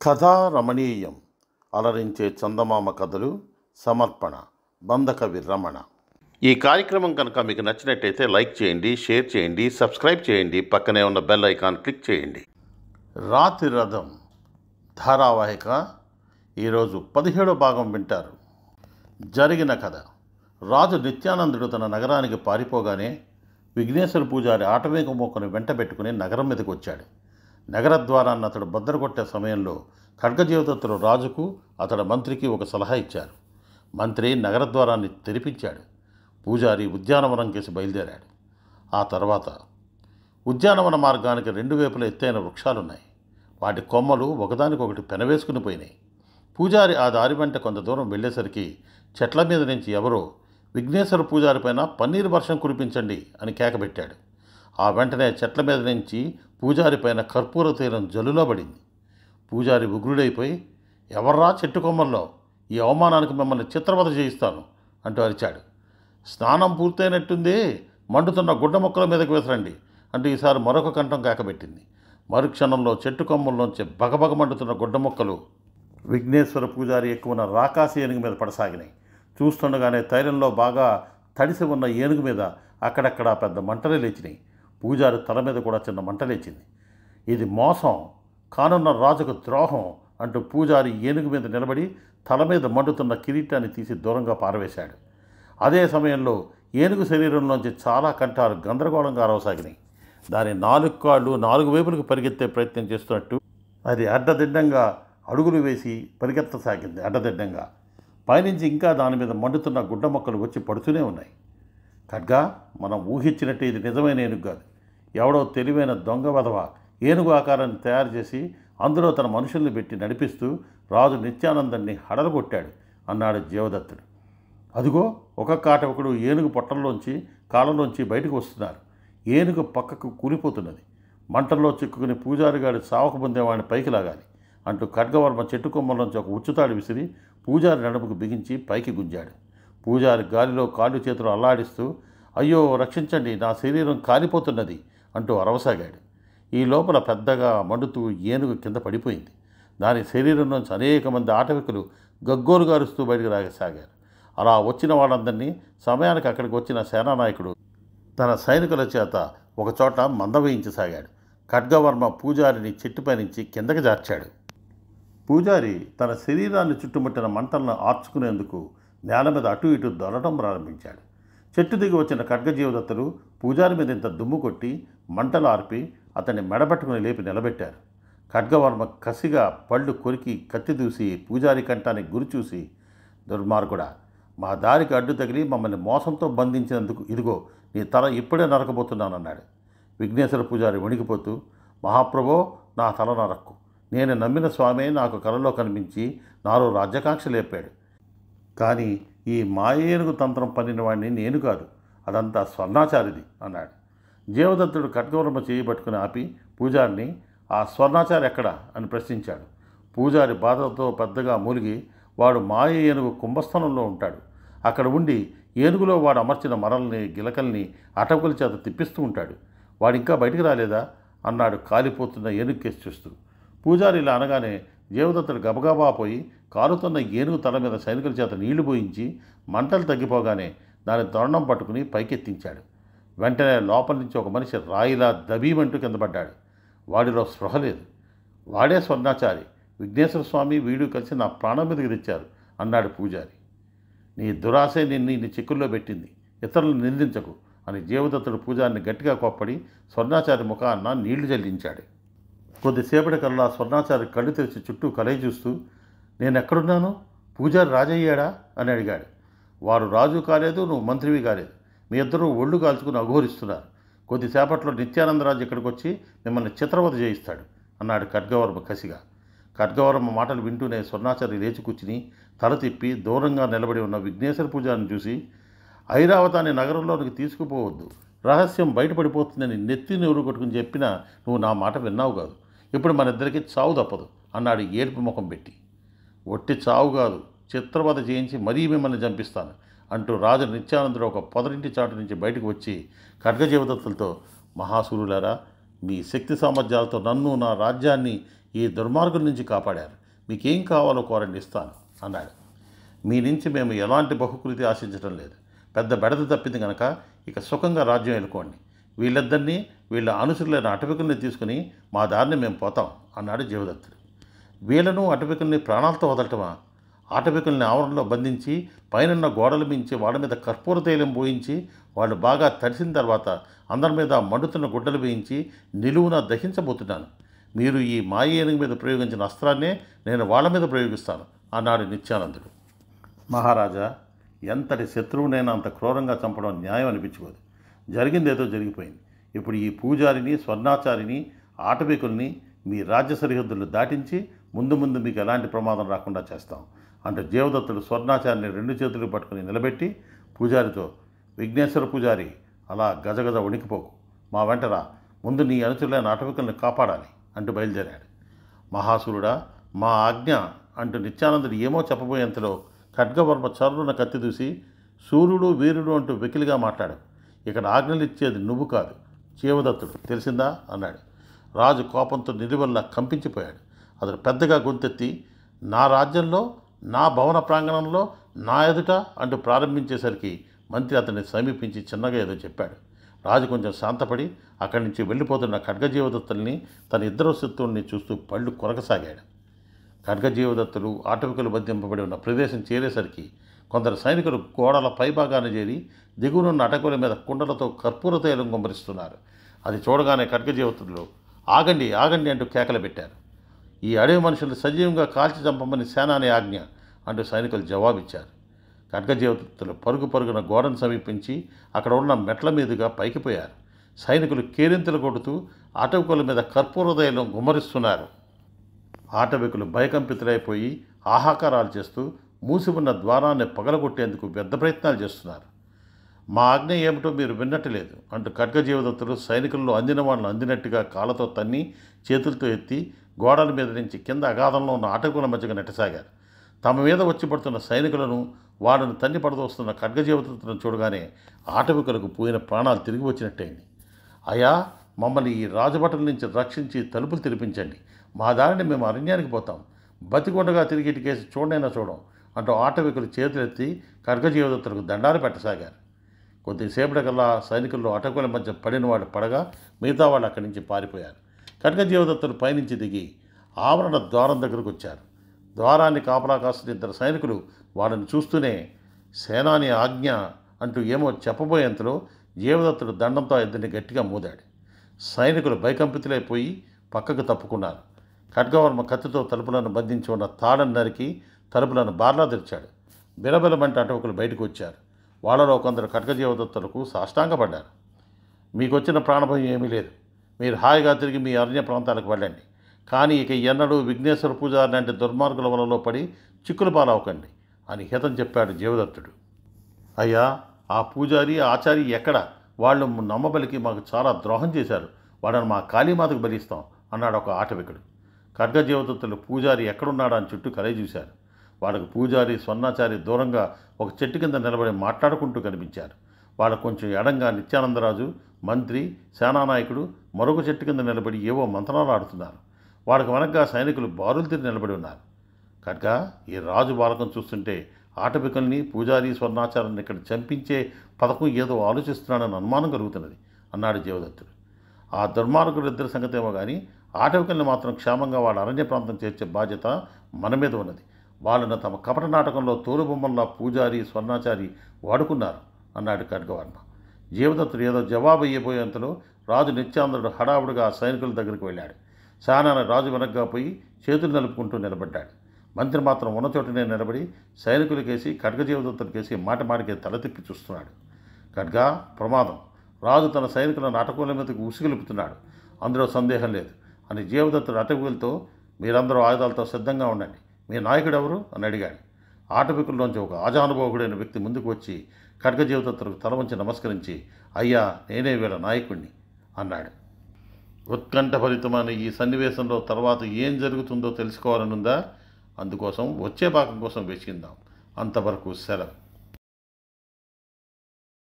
కథా రమణీయం అలరించే చందమామ కథలు సమర్పణ బంధకవి రమణ. ఈ కార్యక్రమం కనుక మీకు నచ్చినట్టయితే లైక్ చేయండి, షేర్ చేయండి, సబ్స్క్రైబ్ చేయండి, పక్కనే ఉన్న బెల్ ఐకాన్ క్లిక్ చేయండి. రాతి రథం ధారావాహిక ఈరోజు 17వ భాగం వింటారు. జరిగిన కథ. రాజు నిత్యానందుడు తన నగరానికి పారిపోగానే విఘ్నేశ్వర పూజారి ఆటవేక మొక్కను వెంట పెట్టుకుని నగరం మీదకి వచ్చాడు. నగర ద్వారాన్ని అతడు బద్దలుకొట్టే సమయంలో ఖడ్గజీవదత్తులు రాజుకు అతడి మంత్రికి ఒక సలహా ఇచ్చారు. మంత్రి నగర ద్వారాన్ని తెరిపించాడు. పూజారి ఉద్యానవనం కేసి బయలుదేరాడు. ఆ తర్వాత ఉద్యానవన మార్గానికి 2 వైపుల ఎత్తైన వృక్షాలున్నాయి. వాటి కొమ్మలు ఒకదానికొకటి పెనవేసుకుని పోయినాయి. పూజారి ఆ దారి వెంట కొంత దూరం వెళ్ళేసరికి చెట్ల మీద నుంచి ఎవరో విఘ్నేశ్వర పూజారి పైన పన్నీరు వర్షం కురిపించండి అని కేకబెట్టాడు. ఆ వెంటనే చెట్ల మీద నుంచి పూజారి పైన కర్పూర తీరం జల్లులో పడింది. పూజారి ఉగ్రుడైపోయి, ఎవర్రా చెట్టు కొమ్మల్లో, ఈ అవమానానికి మిమ్మల్ని చిత్రవధ చేయిస్తాను అంటూ అరిచాడు. స్నానం పూర్తయినట్టుంది, మండుతున్న గుడ్డ మొక్కల మీదకి విసరండి అంటూ ఈసారి మరొక కంఠం కేకబెట్టింది. మరుక్షణంలో చెట్టు కొమ్మల్లోంచి బగబగ మండుతున్న గుడ్డ మొక్కలు విఘ్నేశ్వర పూజారి ఎక్కువన రాకాసి ఏనుగు మీద పడసాగినాయి. చూస్తుండగానే తైలంలో బాగా తడిసి ఉన్న ఏనుగు మీద అక్కడక్కడ పెద్ద మంటలే లేచినాయి. పూజారి తల మీద కూడా చిన్న మంట లేచింది. ఇది మోసం, కానున్న రాజుకు ద్రోహం అంటూ పూజారి ఏనుగు మీద నిలబడి తల మీద మండుతున్న కిరీటాన్ని తీసి దూరంగా పారవేశాడు. అదే సమయంలో ఏనుగు శరీరంలోంచి చాలా కంఠాలు గందరగోళంగా అరవసాగినాయి. దాని 4 కాళ్ళు 4 వైపులకు పరిగెత్తే ప్రయత్నం చేస్తున్నట్టు అది అడ్డదిడ్డంగా అడుగులు వేసి పరిగెత్తసాగింది. అడ్డదిడ్డంగా పైనుంచి ఇంకా దాని మీద మండుతున్న గుడ్డ మొక్కలు వచ్చి పడుతూనే ఉన్నాయి. ఖడ్గా, మనం ఊహించినట్టు ఇది నిజమైన ఏనుగు కాదు. ఎవడో తెలివైన దొంగ వధవ ఏనుగు ఆకారాన్ని తయారు చేసి అందులో తన మనుషుల్ని పెట్టి నడిపిస్తూ రాజు నిత్యానందాన్ని హడలగొట్టాడు అన్నాడు జీవదత్తుడు. అదిగో ఒక్కొక్క ఆటవకుడు ఏనుగు పొట్టల్లోంచి కాళ్ళలోంచి బయటకు వస్తున్నారు. ఏనుగు పక్కకు కూలిపోతున్నది. మంటల్లో చిక్కుకుని పూజారిగాడి సావకు పొందేవాడిని పైకి లాగాలి అంటూ ఖడ్గవర్మ చెట్టు కొమ్మల్లోంచి ఒక ఉచ్చుతాడు విసిరి పూజారి నడుముకు బిగించి పైకి గుంజాడు. పూజారి గాలిలో కాళ్ళు చేతులు అల్లాడిస్తూ, అయ్యో రక్షించండి, నా శరీరం కాలిపోతున్నది అంటూ అరవసాగాడు. ఈ లోపల పెద్దగా మండుతూ ఏనుగు కింద పడిపోయింది. దాని శరీరం నుంచి అనేక మంది ఆటవికులు గగ్గోలు గారుస్తూ బయటకు రాగసాగారు. అలా వచ్చిన వాళ్ళందరినీ సమయానికి అక్కడికి వచ్చిన సేనానాయకుడు తన సైనికుల చేత ఒకచోట మందవేయించసాగాడు. ఖడ్గవర్మ పూజారిని చెట్టుపై నుంచి కిందకి జార్చాడు. పూజారి తన శరీరాన్ని చుట్టుముట్టిన మంటలను ఆర్చుకునేందుకు నేల మీద అటు ఇటు దొరడం ప్రారంభించాడు. చెట్టు దిగి వచ్చిన ఖడ్గజీవదత్తులు పూజారి మీద ఇంత దుమ్ము కొట్టి మంటలు ఆర్పి అతన్ని మెడబట్టుకుని లేపి నిలబెట్టారు. ఖడ్గవర్మ కసిగా పళ్ళు కొరికి కత్తి దూసి పూజారి కంఠానికి గురి చూసి, దుర్మార్గుడా, మా దారికి అడ్డు తగిలి మమ్మల్ని మోసంతో బంధించినందుకు ఇదిగో నీ తల ఇప్పుడే నరకబోతున్నానన్నాడు. విఘ్నేశ్వర పూజారి వణికిపోతూ, మహాప్రభో, నా తల నరక్కు. నేను నమ్మిన స్వామి నాకు కలలో కనిపించి నాలో రాజ్యాకాంక్ష లేపాడు. కానీ ఈ మాయేనుగు తంత్రం పన్నిన వాడిని నేను కాదు, అదంతా స్వర్ణాచారిది అన్నాడు. జీవదత్తుడు ఖడ్గవర్మ చేయబట్టుకుని ఆపి పూజారిని, ఆ స్వర్ణాచారి ఎక్కడా అని ప్రశ్నించాడు. పూజారి బాధతో పెద్దగా మూలిగి, వాడు మాయ ఏనుగు కుంభస్థలంలో ఉంటాడు. అక్కడ ఉండి ఏనుగులో వాడు అమర్చిన మరల్ని గిలకల్ని అటకుల చేత తిప్పిస్తూ ఉంటాడు. వాడింకా బయటికి రాలేదా అన్నాడు కాలిపోతున్న ఏనుగు కేసి చూస్తూ. పూజారి ఇలా అనగానే జీవదత్తుడు గబగబా పోయి కారుతున్న ఏనుగు తల మీద సైనికుల చేత నీళ్లు పోయించి మంటలు తగ్గిపోగానే దాని తొండం పట్టుకుని పైకెత్తించాడు. వెంటనే లోపల నుంచి ఒక మనిషి రాయిలా దబీమంటూ కింద పడ్డాడు. వాడిలో స్పృహ లేదు. వాడే స్వర్ణాచారి. విఘ్నేశ్వర స్వామి వీడు కలిసి నా ప్రాణం మీదకి తెచ్చారు అన్నాడు పూజారి. నీ దురాశే నిన్ను చిక్కుల్లో పెట్టింది, ఇతరులను నిందించకు అని జీవదత్తుడు పూజారిని గట్టిగా కోప్పడి స్వర్ణాచారి ముఖాన్న నీళ్లు జల్లించాడు. కొద్దిసేపటికల్లా స్వర్ణాచారి కళ్ళు తెరిచి చుట్టూ కలయి చూస్తూ, నేనెక్కడున్నాను, పూజారి రాజయ్యాడా అని అడిగాడు. వారు రాజు కాలేదు, నువ్వు మంత్రివి కాలేదు. మీ ఇద్దరూ ఒళ్ళు కాల్చుకుని అఘోరిస్తున్నారు. కొద్దిసేపట్లో నిత్యానందరాజు ఇక్కడికి వచ్చి మిమ్మల్ని చిత్రవధ చేయిస్తాడు అన్నాడు ఖడ్గవర్మ కసిగా. ఖడ్గవర్మ మాటలు వింటూనే స్వర్ణాచారి లేచి కూర్చుని తల తిప్పి దూరంగా నిలబడి ఉన్న విఘ్నేశ్వర పూజారిని చూసి, ఐరావతాన్ని నగరంలోనికి తీసుకుపోవద్దు, రహస్యం బయటపడిపోతుందని నెత్తి నూరు కొట్టుకుని చెప్పినా నువ్వు నా మాట విన్నావు కాదు. ఇప్పుడు మన ఇద్దరికి చావు తప్పదు అన్నాడు ఏడుపు ముఖం పెట్టి. ఒట్టి చావు కాదు, చిత్రవధ చేయించి మరీ మిమ్మల్ని చంపిస్తాను అంటూ రాజు నిత్యానందుడు ఒక పొదరింటి చాటు నుంచి బయటకు వచ్చి ఖడ్గజీవదత్తులతో, మహాసూరులారా, మీ శక్తి సామర్థ్యాలతో నన్ను నా రాజ్యాన్ని ఈ దుర్మార్గుల నుంచి కాపాడారు. మీకేం కావాలో కోరండి, ఇస్తాను అన్నాడు. మీ నుంచి మేము ఎలాంటి బహుకృతి ఆశించడం లేదు. పెద్ద బెడద తప్పింది కనుక ఇక సుఖంగా రాజ్యం వెళ్ళుకోండి. వీళ్ళిద్దరినీ వీళ్ళ అనుసరులైన అటవికుల్ని తీసుకుని మా దారిని మేము పోతాం అన్నాడు జీవదత్తుడు. వీళ్ళను అటవికుల్ని ప్రాణాలతో వదలటమా? ఆటవికుల్ని ఆవరణలో బంధించి పైనున్న గోడలు మించి వాళ్ళ మీద కర్పూర తైలం పోయించి వాళ్ళు బాగా తడిసిన తర్వాత అందరి మీద మండుతున్న గుడ్డలు వేయించి నిలువున దహించబోతున్నాను. మీరు ఈ మాయ ఏనుగు మీద ప్రయోగించిన అస్త్రాన్నే నేను వాళ్ళ మీద ప్రయోగిస్తాను అన్నాడు నిత్యానందుడు. మహారాజా, ఎంతటి శత్రువునైనా అంత క్రూరంగా చంపడం న్యాయం అనిపించుకోదు. జరిగిందేదో జరిగిపోయింది. ఇప్పుడు ఈ పూజారిని, స్వర్ణాచారిని, ఆటవికుల్ని మీ రాజ్య సరిహద్దులు దాటించి ముందు ముందు మీకు ఎలాంటి ప్రమాదం రాకుండా చేస్తాం అంటే జీవదత్తుడు స్వర్ణాచారిని 2 చేతులు పట్టుకుని నిలబెట్టి పూజారితో, విఘ్నేశ్వర పూజారి, అలా గజగజ వణికిపోకు, మా వెంటరా, ముందు నీ అనుచరులైన అటవికుల్ని కాపాడాలి అంటూ బయలుదేరాడు. మహాసురుడా, మా ఆజ్ఞ అంటూ నిత్యానందుడు ఏమో చెప్పబోయేంతలో ఖడ్గవర్మ చర్రున కత్తి దూసి, సూర్యుడు వీరుడు అంటూ వెకిలిగా మాట్లాడు. ఇక్కడ ఆజ్ఞలు ఇచ్చేది నువ్వు కాదు, జీవదత్తుడు, తెలిసిందా అన్నాడు. రాజు కోపంతో నిలువెల్లా కంపించిపోయాడు. అతడు పెద్దగా గొంతెత్తి, నా రాజ్యంలో, నా భవన ప్రాంగణంలో, నా ఎదుట అంటూ ప్రారంభించేసరికి మంత్రి అతన్ని సమీపించి చిన్నగా ఏదో చెప్పాడు. రాజు కొంచెం శాంతపడి అక్కడి నుంచి వెళ్ళిపోతున్న ఖడ్గజీవదత్తుల్ని, తన ఇద్దరు శత్రువుల్ని చూస్తూ పళ్ళు కొరకసాగాడు. ఖడ్గజీవదత్తులు ఆటవికులు బంధింపబడి ఉన్న ప్రదేశం చేరేసరికి కొందరు సైనికులు గోడల పైభాగాన చేరి దిగువనున్న అటకుల మీద కుండలతో కర్పూర తైలం గుమ్మరిస్తున్నారు. అది చూడగానే ఖడ్గజీవదత్తులు ఆగండి, ఆగండి అంటూ కేకలు పెట్టారు. ఈ అడవి మనుషులు సజీవంగా కాల్చి చంపమని సేనాని ఆజ్ఞ అంటూ సైనికులు జవాబిచ్చారు. ఖడ్గజీవదత్తులు పరుగు పరుగున గోడను సమీపించి అక్కడ ఉన్న మెట్ల మీదుగా పైకి పోయారు. సైనికులు కేరింతలు కొడుతూ ఆటవికుల మీద కర్పూర తైలం గుమ్మరిస్తున్నారు. ఆటవికులు భయకంపితులైపోయి ఆహాకారాలు చేస్తూ మూసి ఉన్న ద్వారాన్ని పగలగొట్టేందుకు వ్యర్థ ప్రయత్నాలు చేస్తున్నారు. మా ఆజ్ఞ ఏమిటో మీరు విన్నట్లేదు అంటూ ఖడ్గజీవదత్తులు సైనికుల్లో అందిన వాళ్ళను అందినట్టుగా కాళ్ళతో తన్ని చేతులతో ఎత్తి గోడల మీద నుంచి కింద అగాధంలో ఉన్న ఆటవికుల మధ్యగా నెట్టసాగారు. తమ మీద వచ్చి పడుతున్న సైనికులను, వాళ్ళను తన్ని పడదోస్తున్న ఖడ్గజీవదత్తులను చూడగానే ఆటవికులకు పోయిన ప్రాణాలు తిరిగి వచ్చినట్టయింది. అయ్యా, మమ్మల్ని ఈ రాజభటుల నుంచి రక్షించి తలుపులు తెరిపించండి, మా దారిని మేము అరణ్యానికి పోతాం, బతికొండగా తిరిగి ఇటుకేసి చూడనైనా చూడం అంటూ ఆటవికులు చేతులెత్తి ఖడ్గజీవదత్తులకు దండాలు పెట్టసాగారు. కొద్దిసేపటికల్లా సైనికుల్లో అటకుల మధ్య పడిన వాళ్ళు పడగా మిగతా వాళ్ళు అక్కడి నుంచి పారిపోయారు. ఖడ్గజీవదత్తులు పైనుంచి దిగి ఆవరణ ద్వారం దగ్గరకు వచ్చారు. ద్వారాన్ని కాపలా కాస్తున్న 2 సైనికులు వాళ్ళని చూస్తూనే సేనాని ఆజ్ఞ అంటూ ఏమో చెప్పబోయేంతలో జీవదత్తుడు దండంతో ఇద్దరిని గట్టిగా మూదాడు. సైనికులు భయకంపితులైపోయి పక్కకు తప్పుకున్నారు. ఖడ్గవర్మ కత్తితో తలుపులను బంధించి ఉన్న తాళం నరికి తలుపులను బార్లా తెరిచాడు. బిలబిలమంటే అటవకులు బయటకు వచ్చారు. వాళ్ళలో కొందరు ఖడ్గజీవదత్తులకు సాష్టాంగపడ్డారు. మీకు వచ్చిన ప్రాణభయం ఏమీ లేదు, మీరు హాయిగా తిరిగి మీ అరణ్య ప్రాంతాలకు వెళ్ళండి. కానీ ఇక ఎన్నడూ విఘ్నేశ్వర పూజారి లాంటి దుర్మార్గుల వలలో పడి చిక్కులు పాలవకండి అని హితం చెప్పాడు జీవదత్తుడు. అయ్యా, ఆ పూజారి, ఆచారి ఎక్కడ? వాళ్ళు నమ్మబలికి మాకు చాలా ద్రోహం చేశారు, వాళ్ళని మా కాళీమాతకు బలిస్తాం అన్నాడు ఒక ఆటవికుడు. ఖడ్గజీవదత్తులు పూజారి ఎక్కడున్నాడా అని చుట్టూ కలయి చూశారు. వాళ్ళకు పూజారి, స్వర్ణాచారి దూరంగా ఒక చెట్టు కింద నిలబడి మాట్లాడుకుంటూ కనిపించారు. వాళ్ళకు కొంచెం ఎడంగా నిత్యానందరాజు, మంత్రి, సేనానాయకుడు మరొక చెట్టు కింద నిలబడి ఏవో మంత్రాలు ఆడుతున్నారు. వాళ్ళకు వెనక్గా సైనికులు బారులు తిరిగి నిలబడి ఉన్నారు. ఖడ్గ, ఈ రాజు బాలకం చూస్తుంటే ఆటవికుల్ని, పూజారి, స్వర్ణాచారాన్ని ఇక్కడ చంపించే పథకం ఏదో ఆలోచిస్తున్నాడని అనుమానం కలుగుతున్నది అన్నాడు జీవదత్తుడు. ఆ దుర్మార్గులిద్దరి సంగతేమో కానీ ఆటవికుల్ని మాత్రం క్షేమంగా వాళ్ళ అరణ్య ప్రాంతం చేర్చే బాధ్యత మన మీద ఉన్నది. వాళ్ళను తమ కపట నాటకంలో తోలుబొమ్మల్లా పూజారి, స్వర్ణాచారి వాడుకున్నారు అన్నాడు ఖడ్గవర్మ. జీవదత్తుడు ఏదో జవాబు ఇయ్యబోయేంతలో రాజు నిత్యానందుడు హడావుడిగా ఆ సైనికుల దగ్గరికి వెళ్ళాడు. శానాన రాజు వెనక్గా పోయి చేతులు నలుపుకుంటూ నిలబడ్డాడు. మంత్రి మాత్రం ఉన్న చోటనే నిలబడి సైనికులకేసి ఖడ్గజీవదత్తుడికేసి మాటికి తల తిప్పి చూస్తున్నాడు. ఖడ్గా, ప్రమాదం, రాజు తన సైనికులను అటకుల మీదకు ఉసిగొలుపుతున్నాడు, అందులో సందేహం లేదు అని జీవదత్తుడు అటకులతో, మీరందరూ ఆయుధాలతో సిద్ధంగా ఉండండి, మీ నాయకుడు ఎవరు అని అడిగాడు. ఆటవికుల్లోంచి ఒక ఆజానుభోగుడైన వ్యక్తి ముందుకు వచ్చి ఖడ్గజీవదత్తులకు తల వంచి నమస్కరించి, అయ్యా, నేనే వీళ్ళ నాయకుడిని అన్నాడు. ఉత్కంఠభరితమైన ఈ సన్నివేశంలో తర్వాత ఏం జరుగుతుందో తెలుసుకోవాలనుందా? అందుకోసం వచ్చే భాగం కోసం వేచిందాం. అంతవరకు సెలవు.